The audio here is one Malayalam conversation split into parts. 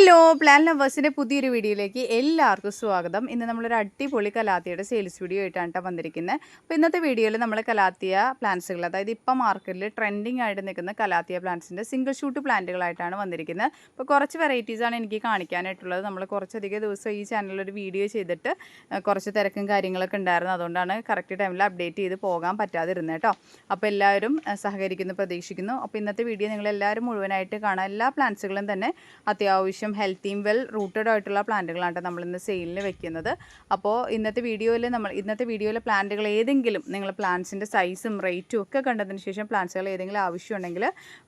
ഹലോ പ്ലാൻ ലവേഴ്സിൻ്റെ പുതിയൊരു വീഡിയോയിലേക്ക് എല്ലാവർക്കും സ്വാഗതം. ഇന്ന് നമ്മളൊരു അടിപൊളി കലാത്തിയുടെ സെയിൽസ് വീഡിയോ ആയിട്ടാണ് വന്നിരിക്കുന്നത്. അപ്പോൾ ഇന്നത്തെ വീഡിയോയിൽ നമ്മൾ കലാത്തിയ പ്ലാന്റ്സുകൾ, അതായത് ഇപ്പം മാർക്കറ്റിൽ ട്രെൻഡിങ് ആയിട്ട് നിൽക്കുന്ന കലാത്തിയ പ്ലാന്റ്സിൻ്റെ സിംഗിൾ ഷൂട്ട് പ്ലാന്റുകളായിട്ടാണ് വന്നിരിക്കുന്നത്. അപ്പോൾ കുറച്ച് വെറൈറ്റീസാണ് എനിക്ക് കാണിക്കാനായിട്ടുള്ളത്. നമ്മൾ കുറച്ചധികം ദിവസം ഈ ചാനലിൽ ഒരു വീഡിയോ ചെയ്തിട്ട് കുറച്ച് തിരക്കും കാര്യങ്ങളൊക്കെ ഉണ്ടായിരുന്നു. അതുകൊണ്ടാണ് കറക്റ്റ് ടൈമിൽ അപ്ഡേറ്റ് ചെയ്ത് പോകാൻ പറ്റാതിരുന്നത് കേട്ടോ. അപ്പോൾ എല്ലാവരും സഹകരിക്കുന്നു പ്രതീക്ഷിക്കുന്നു. അപ്പോൾ ഇന്നത്തെ വീഡിയോ നിങ്ങളെല്ലാവരും മുഴുവനായിട്ട് കാണാം. എല്ലാ പ്ലാന്റ്സുകളും തന്നെ അത്യാവശ്യം ഹെൽത്തിയും വെൽ റൂട്ടഡ് ആയിട്ടുള്ള പ്ലാന്റുകളാണ് നമ്മളിന്ന് സെയിലിന് വെക്കുന്നത്. അപ്പോൾ ഇന്നത്തെ വീഡിയോയിലെ പ്ലാന്റുകൾ ഏതെങ്കിലും നിങ്ങൾ പ്ലാന്റ്സിൻ്റെ സൈസും റേറ്റും ഒക്കെ കണ്ടതിന് ശേഷം പ്ലാന്റ്സുകൾ ഏതെങ്കിലും ആവശ്യമുണ്ടെങ്കിൽ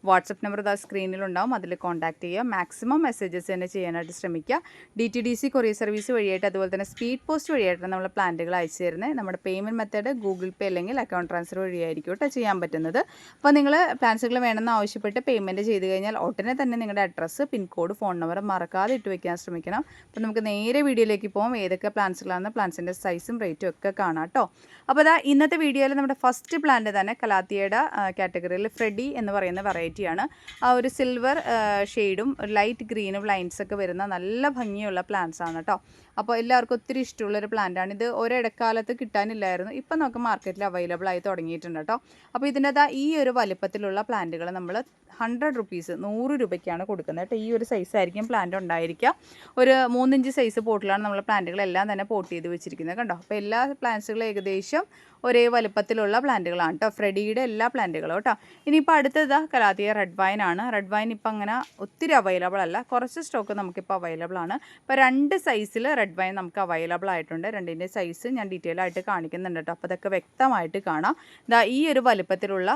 വാട്സപ്പ് നമ്പർ സ്ക്രീനിലുണ്ടാവും, അതിൽ കോൺടാക്ട് ചെയ്യുക. മാക്സിമം മെസ്സേജസ് തന്നെ ചെയ്യാനായിട്ട് ശ്രമിക്കുക. DTDC കൊറിയർ സർവീസ് വഴിയായിട്ട്, അതുപോലെ തന്നെ സ്പീഡ് പോസ്റ്റ് വഴിയായിട്ടാണ് നമ്മൾ പ്ലാന്റുകൾ അയച്ചു തരുന്നത്. നമ്മുടെ പേയ്മെൻറ്റ് മെത്തേഡ് ഗൂഗിൾ പേ അല്ലെങ്കിൽ അക്കൗണ്ട് ട്രാൻസ്ഫർ വഴിയായിരിക്കും കേട്ടോ ചെയ്യാൻ പറ്റുന്നത്. അപ്പോൾ നിങ്ങൾ പ്ലാന്റ്സുകൾ വേണമെന്ന് ആവശ്യപ്പെട്ട് പേയ്മെൻറ്റ് ചെയ്ത് കഴിഞ്ഞാൽ ഉടനെ തന്നെ നിങ്ങളുടെ അഡ്രസ്സ്, പിൻകോഡ്, ഫോൺ നമ്പർ മറക്കാതെ ഇട്ട് വയ്ക്കാൻ ശ്രമിക്കണം. അപ്പോൾ നമുക്ക് നേരെ വീഡിയോയിലേക്ക് പോകാം. ഏതൊക്കെ പ്ലാന്റ്സുകളാണ്, പ്ലാന്റ്സിൻ്റെ സൈസും റേറ്റും ഒക്കെ കാണാം കേട്ടോ. അപ്പോൾ അതാ ഇന്നത്തെ വീഡിയോയിൽ നമ്മുടെ ഫസ്റ്റ് പ്ലാന്റ് തന്നെ കലാത്തിയയുടെ കാറ്റഗറിയിൽ ഫ്രെഡി എന്ന് പറയുന്ന വെറൈറ്റിയാണ്. ആ ഒരു സിൽവർ ഷെയ്ഡും ലൈറ്റ് ഗ്രീനും ലൈൻസൊക്കെ വരുന്ന നല്ല ഭംഗിയുള്ള പ്ലാന്റ്സ് ആണ് കേട്ടോ. അപ്പോൾ എല്ലാവർക്കും ഒത്തിരി ഇഷ്ടമുള്ളൊരു പ്ലാന്റാണ് ഇത്. ഒരിടക്കാലത്ത് കിട്ടാനില്ലായിരുന്നു, ഇപ്പം നമുക്ക് മാർക്കറ്റിൽ അവൈലബിൾ ആയി തുടങ്ങിയിട്ടുണ്ട് കേട്ടോ. അപ്പോൾ ഇതിൻ്റെ ഈ ഒരു വലിപ്പത്തിലുള്ള പ്ലാന്റുകൾ നമ്മൾ 100 റുപ്പീസ് 100 രൂപയ്ക്കാണ് കൊടുക്കുന്നത് കേട്ടോ. ഈ ഒരു സൈസായിരിക്കും പ്ലാന്റ് ഉണ്ടായിരിക്കുക. ഒരു 3 ഇഞ്ച് സൈസ് പോട്ടിലാണ് നമ്മൾ പ്ലാന്റുകളെല്ലാം തന്നെ പോട്ട് ചെയ്ത് വെച്ചിരിക്കുന്നത് കണ്ടോ. അപ്പോൾ എല്ലാ പ്ലാന്റ്സുകളും ഏകദേശം ഒരേ വലുപ്പത്തിലുള്ള പ്ലാന്റുകളാണ് കേട്ടോ, ഫ്രെഡിയുടെ എല്ലാ പ്ലാന്റുകളും കേട്ടോ. ഇനിയിപ്പോൾ അടുത്തത് കലാത്തിയ റെഡ് വൈൻ ആണ്. റെഡ് വൈൻ ഇപ്പം അങ്ങനെ ഒത്തിരി അവൈലബിൾ അല്ല, കുറച്ച് സ്റ്റോക്ക് നമുക്കിപ്പോൾ അവൈലബിൾ ആണ്. ഇപ്പോൾ 2 സൈസിൽ റെഡ് വൈൻ നമുക്ക് അവൈലബിൾ ആയിട്ടുണ്ട്. രണ്ടിൻ്റെ സൈസ് ഞാൻ ഡീറ്റെയിൽ ആയിട്ട് കാണിക്കുന്നുണ്ട് കേട്ടോ. അപ്പോൾ അതൊക്കെ വ്യക്തമായിട്ട് കാണാം. ഈ ഒരു വലുപ്പത്തിലുള്ള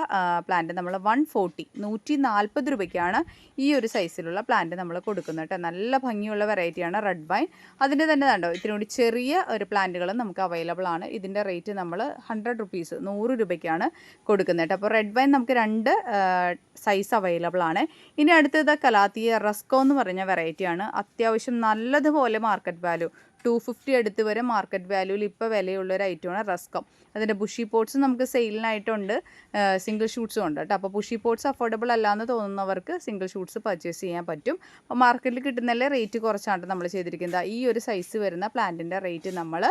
പ്ലാന്റ് നമ്മൾ 140 രൂപയ്ക്കാണ് ഈ ഒരു സൈസിലുള്ള പ്ലാന്റ് നമ്മൾ കൊടുക്കുന്നത് കേട്ടോ. നല്ല ഭംഗിയുള്ള വെറൈറ്റിയാണ് റെഡ് വൈൻ. അതിൻ്റെ തന്നെ കണ്ടോ ഇതിനോട് ചെറിയ ഒരു പ്ലാന്റുകളും നമുക്ക് അവൈലബിൾ ആണ്. ഇതിൻ്റെ റേറ്റ് നമ്മൾ 100 റുപ്പീസ് 100 രൂപയ്ക്കാണ് കൊടുക്കുന്നത് കേട്ടോ. അപ്പോൾ റെഡ് വൈൻ നമുക്ക് 2 സൈസ് അവൈലബിൾ ആണ്. ഇനി അടുത്തത് കലാത്തിയ റസ്കോ എന്ന് പറഞ്ഞ വെറൈറ്റിയാണ്. അത്യാവശ്യം നല്ലതുപോലെ മാർക്കറ്റ് വാല്യൂ 250 അടുത്ത് വരെ മാർക്കറ്റ് വാല്യൂവിൽ ഇപ്പോൾ വിലയുള്ളൊരു ഐറ്റമാണ് റസ്കോ. അതിൻ്റെ ബുഷി പോട്ട്സ് നമുക്ക് സെയിലിനായിട്ടുണ്ട്, സിംഗിൾ ഷൂട്ട്സും ഉണ്ട് കേട്ടോ. അപ്പോൾ ബുഷി പോട്ട്സ് അഫോർഡബിൾ അല്ലാന്ന് തോന്നുന്നവർക്ക് സിംഗിൾ ഷൂട്ട്സ് പർച്ചേസ് ചെയ്യാൻ പറ്റും. അപ്പോൾ മാർക്കറ്റിൽ കിട്ടുന്നതിലെ റേറ്റ് കുറച്ചാണ് നമ്മൾ ചെയ്തിരിക്കുന്നത്. ഈ ഒരു സൈസ് വരുന്ന പ്ലാന്റിൻ്റെ റേറ്റ് നമ്മൾ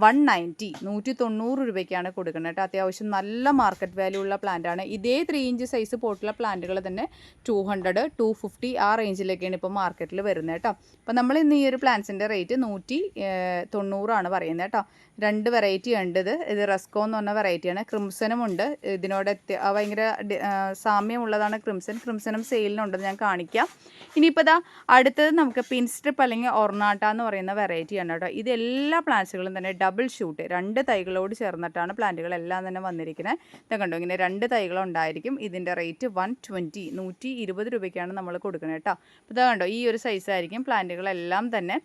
190 രൂപയ്ക്കാണ് കൊടുക്കുന്നത് കേട്ടോ. അത്യാവശ്യം നല്ല മാർക്കറ്റ് വാല്യൂ ഉള്ള പ്ലാന്റാണ്. ഇതേ 3 ഇഞ്ച് സൈസ് പോട്ടുള്ള പ്ലാന്റുകൾ തന്നെ 200, 250 ആ റേഞ്ചിലൊക്കെയാണ് ഇപ്പോൾ മാർക്കറ്റിൽ വരുന്നത് കേട്ടോ. അപ്പോൾ നമ്മൾ ഇന്ന് ഈ ഒരു പ്ലാന്റ്സിൻ്റെ റേറ്റ് 190 പറയുന്നത് കേട്ടോ. 2 വെറൈറ്റി ഉണ്ട്. ഇത് റസ്കോ എന്ന് പറഞ്ഞ വെറൈറ്റിയാണ്. ക്രിംസനും ഉണ്ട്. ഇതിനോട് ഭയങ്കര സാമ്യമുള്ളതാണ് ക്രിംസനും സെയിലിനുണ്ടെന്ന് ഞാൻ കാണിക്കാം. ഇനിയിപ്പോൾ അടുത്തത് നമുക്ക് പിൻ സ്ട്രിപ്പ് അല്ലെങ്കിൽ ഒർണാട്ട എന്ന് പറയുന്ന വെറൈറ്റിയാണ് കേട്ടോ. ഇത് എല്ലാ പ്ലാന്റ്സുകളും തന്നെ ഡബിൾ ഷൂട്ട് 2 തൈകളോട് ചേർന്നിട്ടാണ് പ്ലാന്റുകളെല്ലാം തന്നെ വന്നിരിക്കുന്നത്. ഇത് കണ്ടോ, ഇങ്ങനെ 2 തൈകളുണ്ടായിരിക്കും. ഇതിൻ്റെ റേറ്റ് 120 രൂപയ്ക്കാണ് നമ്മൾ കൊടുക്കുന്നത് കേട്ടോ. അപ്പോൾ ഇത് കണ്ടോ, ഈ ഒരു സൈസായിരിക്കും പ്ലാന്റുകളെല്ലാം തന്നെ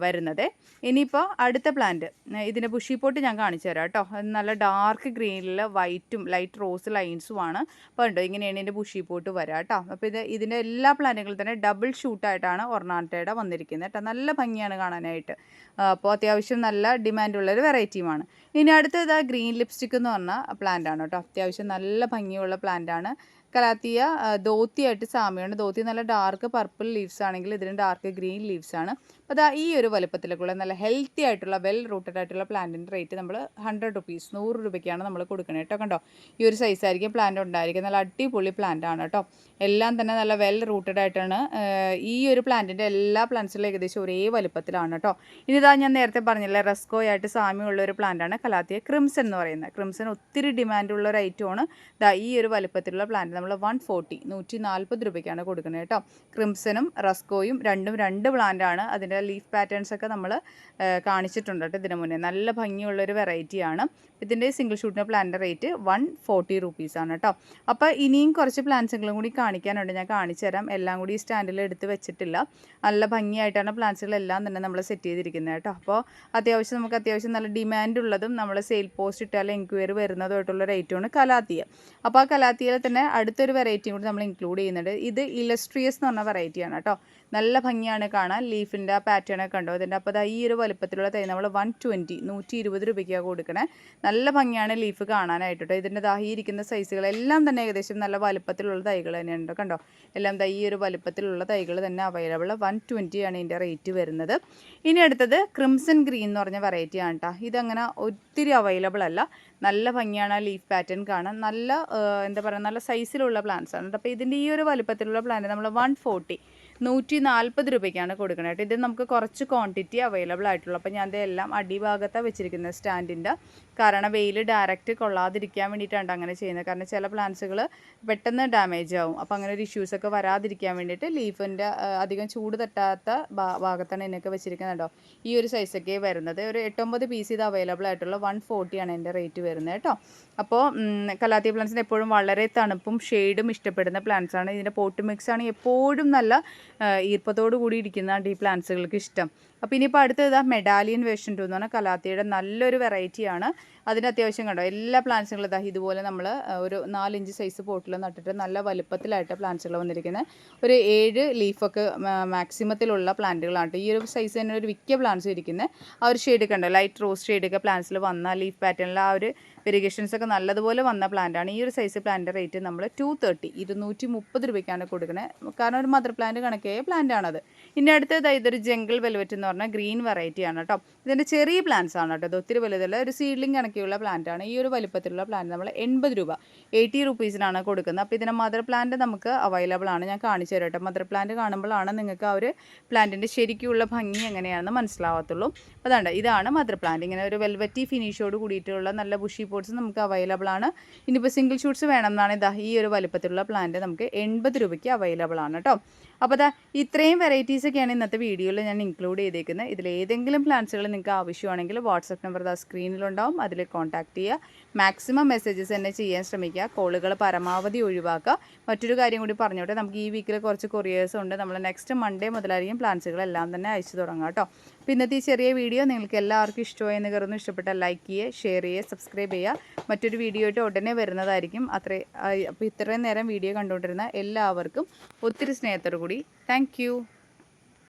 വരുന്നത്. ഇനിയിപ്പോൾ അടുത്ത പ്ലാന്റ്, ഇതിൻ്റെ ബുഷി പോട്ട് ഞാൻ കാണിച്ചു തരാം കേട്ടോ. അത് നല്ല ഡാർക്ക് ഗ്രീനിൽ വൈറ്റും ലൈറ്റ് റോസ് ലൈൻസുമാണ്. അപ്പോൾ ഉണ്ടോ, ഇങ്ങനെയാണ് ഇതിൻ്റെ ബുഷി പോട്ട് വരാം കേട്ടോ. അപ്പോൾ ഇതിൻ്റെ എല്ലാ പ്ലാന്റുകളും തന്നെ ഡബിൾ ഷൂട്ടായിട്ടാണ് ഒർണാട്ടയുടെ വന്നിരിക്കുന്നത് കേട്ടോ. നല്ല ഭംഗിയാണ് കാണാനായിട്ട്. അപ്പോൾ അത്യാവശ്യം നല്ല ഡിമാൻഡുള്ളൊരു വെറൈറ്റിയുമാണ്. ഇനി അടുത്തത് ഗ്രീൻ ലിപ്സ്റ്റിക് എന്ന് പറഞ്ഞ പ്ലാന്റാണ് കേട്ടോ. അത്യാവശ്യം നല്ല ഭംഗിയുള്ള പ്ലാന്റാണ്. കലാത്തിയ ധോത്തിയായിട്ട് സാമ്യമുണ്ട്. ധോത്തി നല്ല ഡാർക്ക് പർപ്പിൾ ലീവ്സ് ആണെങ്കിൽ ഇതിന് ഡാർക്ക് ഗ്രീൻ ലീവ്സ് ആണ്. അപ്പോൾ ഈ ഒരു വലുപ്പത്തിലേക്കുള്ള നല്ല ഹെൽത്തി ആയിട്ടുള്ള വെൽ റൂട്ടഡ് ആയിട്ടുള്ള പ്ലാന്റിൻ്റെ റേറ്റ് നമ്മൾ 100 റുപ്പീസ് 100 രൂപയ്ക്കാണ് നമ്മൾ കൊടുക്കുന്നത് കേട്ടോ. കണ്ടോ, ഈ ഒരു സൈസായിരിക്കും പ്ലാന്റ് ഉണ്ടായിരിക്കും. നല്ല അടിപൊളി പ്ലാന്റ് ആണ് കേട്ടോ. എല്ലാം തന്നെ നല്ല വെൽ റൂട്ടഡ് ആയിട്ടാണ്. ഈ ഒരു പ്ലാന്റിൻ്റെ എല്ലാ പ്ലാന്റ്സിലും ഏകദേശം ഒരേ വലുപ്പത്തിലാണ് കേട്ടോ. ഇനിതാ ഞാൻ നേരത്തെ പറഞ്ഞില്ല, റസ്കോ ആയിട്ട് സാമ്യമുള്ള ഒരു പ്ലാന്റാണ് കലാത്തിയ ക്രിംസൺ എന്ന് പറയുന്നത്. ക്രിംസൺ ഒത്തിരി ഡിമാൻഡുള്ള ഒരു ഐറ്റമാണ്. ഈ ഒരു വലുപ്പത്തിലുള്ള പ്ലാന്റ് നമ്മൾ 140 രൂപയ്ക്കാണ് കൊടുക്കുന്നത് കേട്ടോ. ക്രിംസനും റസ്കോയും രണ്ടും 2 പ്ലാന്റാണ്. അതിൻ്റെ ലീഫ് പാറ്റേൺസ് ഒക്കെ നമ്മൾ കാണിച്ചിട്ടുണ്ട് കേട്ടോ ഇതിന് മുന്നേ. നല്ല ഭംഗിയുള്ളൊരു വെറൈറ്റിയാണ്. ഇതിൻ്റെ സിംഗിൾ ഷൂട്ടിൻ്റെ പ്ലാന്റിൻ്റെ റേറ്റ് 140 റുപ്പീസാണ് കേട്ടോ. അപ്പോൾ ഇനിയും കുറച്ച് പ്ലാന്റ്സുകളും കൂടി കാണിക്കാനുണ്ട്, ഞാൻ കാണിച്ചു തരാം. എല്ലാം കൂടി ഈ സ്റ്റാൻഡിൽ എടുത്ത് വെച്ചിട്ടില്ല. നല്ല ഭംഗിയായിട്ടാണ് പ്ലാന്റ്സുകളെല്ലാം തന്നെ നമ്മൾ സെറ്റ് ചെയ്തിരിക്കുന്നത് കേട്ടോ. അപ്പോൾ നമുക്ക് അത്യാവശ്യം നല്ല ഡിമാൻഡ് ഉള്ളതും നമ്മൾ സെയിൽ പോസ്റ്റ് ഇട്ടാൽ എൻക്വയറി വരുന്നതുമായിട്ടുള്ള റേറ്റുമാണ് കലാത്തിയ. അപ്പോൾ ആ കലാത്തിയയിൽ തന്നെ അടുത്തൊരു വെറൈറ്റിയും കൂടി നമ്മൾ ഇൻക്ലൂഡ് ചെയ്യുന്നുണ്ട്. ഇത് ഇലസ്ട്രിയസ് എന്ന് പറഞ്ഞ വെറൈറ്റിയാണ് കേട്ടോ. നല്ല ഭംഗിയാണ് കാണാൻ. ലീഫിൻ്റെ പാറ്റേൺ ഒക്കെ കണ്ടോ ഇതിൻ്റെ. അപ്പോൾ ഈ ഒരു വലുപ്പത്തിലുള്ള തൈ നമ്മൾ 120 രൂപയ്ക്കാണ് കൊടുക്കണേ. നല്ല ഭംഗിയാണ് ലീഫ് കാണാനായിട്ട് കേട്ടോ. ഇതിൻ്റെ ഈ ഇരിക്കുന്ന സൈസുകളെല്ലാം തന്നെ ഏകദേശം നല്ല വലുപ്പത്തിലുള്ള തൈകൾ തന്നെയുണ്ട് കണ്ടോ. എല്ലാം ഈ ഒരു വലുപ്പത്തിലുള്ള തൈകൾ തന്നെ അവൈലബിൾ. 120 ആണ് ഇതിൻ്റെ റേറ്റ് വരുന്നത്. ഇനി അടുത്തത് ക്രിംസൺ ഗ്രീൻ എന്ന് പറഞ്ഞ വെറൈറ്റി ആണ് കേട്ടോ. ഇതങ്ങനെ ഒത്തിരി അവൈലബിൾ അല്ല. നല്ല ഭംഗിയാണ് ആ ലീഫ് പാറ്റേൺ കാണാൻ. നല്ല എന്താ പറയുക, നല്ല സൈസിലുള്ള പ്ലാന്റ്സ് ആണ്. അപ്പോൾ ഇതിൻ്റെ ഈ ഒരു വലുപ്പത്തിലുള്ള പ്ലാന്റ് നമ്മൾ 140 രൂപയ്ക്കാണ് കൊടുക്കുന്നത് കേട്ടോ. ഇത് നമുക്ക് കുറച്ച് ക്വാണ്ടിറ്റി അവൈലബിൾ ആയിട്ടുള്ളൂ. അപ്പോൾ ഞാൻ എല്ലാം അടിഭാഗത്താണ് വെച്ചിരിക്കുന്നത് സ്റ്റാൻഡിൻ്റെ. കാരണം വെയിൽ ഡയറക്റ്റ് കൊള്ളാതിരിക്കാൻ വേണ്ടിയിട്ടാണ് അങ്ങനെ ചെയ്യുന്നത്. കാരണം ചില പ്ലാന്റ്സുകൾ പെട്ടെന്ന് ഡാമേജ് ആവും. അപ്പോൾ അങ്ങനെ ഒരു ഇഷ്യൂസൊക്കെ വരാതിരിക്കാൻ വേണ്ടിയിട്ട് ലീഫിൻ്റെ അധികം ചൂട് തട്ടാത്ത ഭാഗത്താണ് ഇതിനൊക്കെ വെച്ചിരിക്കുന്നുണ്ടോ. ഈ ഒരു സൈസൊക്കെ വരുന്നത്. ഒരു 8-9 പീസ് ഇത് അവൈലബിൾ ആയിട്ടുള്ള 140 ആണ് എൻ്റെ റേറ്റ് വരുന്നത് കേട്ടോ. അപ്പോൾ കലാത്തിയ പ്ലാന്റ്സിന് എപ്പോഴും വളരെ തണുപ്പും ഷെയ്ഡും ഇഷ്ടപ്പെടുന്ന പ്ലാന്റ്സാണ്. ഇതിൻ്റെ പോട്ട് മിക്സ് ആണ് എപ്പോഴും നല്ല ഈർപ്പത്തോടു കൂടി ഇരിക്കുന്ന ഈ പ്ലാന്റ്സുകൾക്ക് ഇഷ്ടം. അപ്പോൾ ഇനിയിപ്പോൾ അടുത്തത് മെഡാലിയൻ വേർഷൻ 2 എന്ന് പറഞ്ഞാൽ കലാത്തിയുടെ നല്ലൊരു വെറൈറ്റിയാണ്. അതിന് അത്യാവശ്യം കണ്ടോ എല്ലാ പ്ലാന്റ്സുകളും ഇതുപോലെ നമ്മൾ ഒരു 4 ഇഞ്ച് സൈസ് പോട്ടിൽ നട്ടിട്ട് നല്ല വലുപ്പത്തിലായിട്ട് പ്ലാന്റ്സുകൾ വന്നിരിക്കുന്നത്. ഒരു 7 ലീഫൊക്കെ മാക്സിമത്തിലുള്ള പ്ലാന്റുകളാണ്. ഈ ഒരു സൈസ് തന്നെ ഒരു മിക്ക പ്ലാന്റ്സും ഇരിക്കുന്നത്. ആ ഒരു ഷെയ്ഡ് കണ്ടോ, ലൈറ്റ് റോസ് ഷെയ്ഡൊക്കെ പ്ലാന്റ്സിൽ വന്ന ലീഫ് പാറ്റേണിൽ ആ ഒരു വെരിഗേഷൻസ് ഒക്കെ നല്ലതുപോലെ വന്ന പ്ലാന്റാണ്. ഈ ഒരു സൈസ് പ്ലാന്റ് റേറ്റ് നമ്മൾ 230 രൂപയ്ക്കാണ് കൊടുക്കുന്നത്. കാരണം ഒരു മദർ പ്ലാന്റ് കണക്കായ പ്ലാന്റ് ആണത്. ഇനി അടുത്തത് ഇതൊരു ജംഗിൾ വെൽവെറ്റ് എന്ന് പറഞ്ഞാൽ ഗ്രീൻ വെറൈറ്റി ആണ് കേട്ടോ. ഇതിൻ്റെ ചെറിയ പ്ലാന്റ്സ് ആണ് കേട്ടോ. ഇത് ഒത്തിരി വലുതല്ല, ഒരു സീഡ്ലിംഗ് കണക്കിയുള്ള പ്ലാന്റ് ആണ്. ഈ ഒരു വലുപ്പത്തിലുള്ള പ്ലാന്റ് നമ്മൾ 80 രൂപ 80 റുപ്പീസിനാണ് കൊടുക്കുന്നത്. അപ്പോൾ ഇതിൻ്റെ മദർ പ്ലാന്റ് നമുക്ക് അവൈലബിൾ ആണ്. ഞാൻ കാണിച്ചു തരാം കേട്ടോ. മദർ പ്ലാന്റ് കാണുമ്പോഴാണ് നിങ്ങൾക്ക് ആ ഒരു പ്ലാന്റിൻ്റെ ശരിക്കുള്ള ഭംഗി എങ്ങനെയാണെന്ന് മനസ്സിലാവത്തുള്ളൂ. അതാണ് ഇതാണ് മദർ പ്ലാന്റ്. ഇങ്ങനെ ഒരു വെൽവെറ്റി ഫിനിഷോട് കൂടിയിട്ടുള്ള നല്ല ബുഷി പോട്ട്സ് നമുക്ക് അവൈലബിൾ ആണ്. ഇനിയിപ്പോൾ സിംഗിൾ ഷൂട്ട്സ് വേണം എന്നാണ് ഈ ഒരു വലുപ്പത്തിലുള്ള പ്ലാന്റ് നമുക്ക് 80 രൂപയ്ക്ക് അവൈലബിൾ ആണ് കേട്ടോ. അപ്പോൾ ഇത്രയും വെറൈറ്റീസൊക്കെയാണ് ഇന്നത്തെ വീഡിയോയിൽ ഞാൻ ഇൻക്ലൂഡ് ചെയ്തേക്കുന്നത്. ഇതിലേതെങ്കിലും പ്ലാന്റ്സുകൾ നിങ്ങൾക്ക് ആവശ്യമാണെങ്കിൽ വാട്സപ്പ് നമ്പർ സ്ക്രീനിലുണ്ടാവും, അതിൽ കോൺടാക്ട് ചെയ്യുക. മാക്സിമം മെസ്സേജസ് തന്നെ ചെയ്യാൻ ശ്രമിക്കുക. കോളുകൾ പരമാവധി ഒഴിവാക്കുക. മറ്റൊരു കാര്യം കൂടി പറഞ്ഞോട്ടെ, നമുക്ക് ഈ വീക്കിൽ കുറച്ച് കൊറിയേഴ്സ് ഉണ്ട്. നമ്മൾ നെക്സ്റ്റ് മൺഡേ മുതലായിരിക്കും പ്ലാന്റ്സുകളെല്ലാം തന്നെ അയച്ചു തുടങ്ങാം കേട്ടോ. അപ്പോൾ ഇന്നത്തെ ഈ ചെറിയ വീഡിയോ നിങ്ങൾക്ക് എല്ലാവർക്കും ഇഷ്ടമായെന്ന് കരുതുന്നു. ഇഷ്ടപ്പെട്ടാൽ ലൈക്ക് ചെയ്യുക, ഷെയർ ചെയ്യുക, സബ്സ്ക്രൈബ് ചെയ്യുക. മറ്റൊരു വീഡിയോ ആയിട്ട് ഉടനെ വരുന്നതായിരിക്കും. അപ്പോൾ ഇത്രയും നേരം വീഡിയോ കണ്ടുകൊണ്ടിരുന്ന എല്ലാവർക്കും ഒത്തിരി സ്നേഹത്തോടു കൂടി താങ്ക് യു.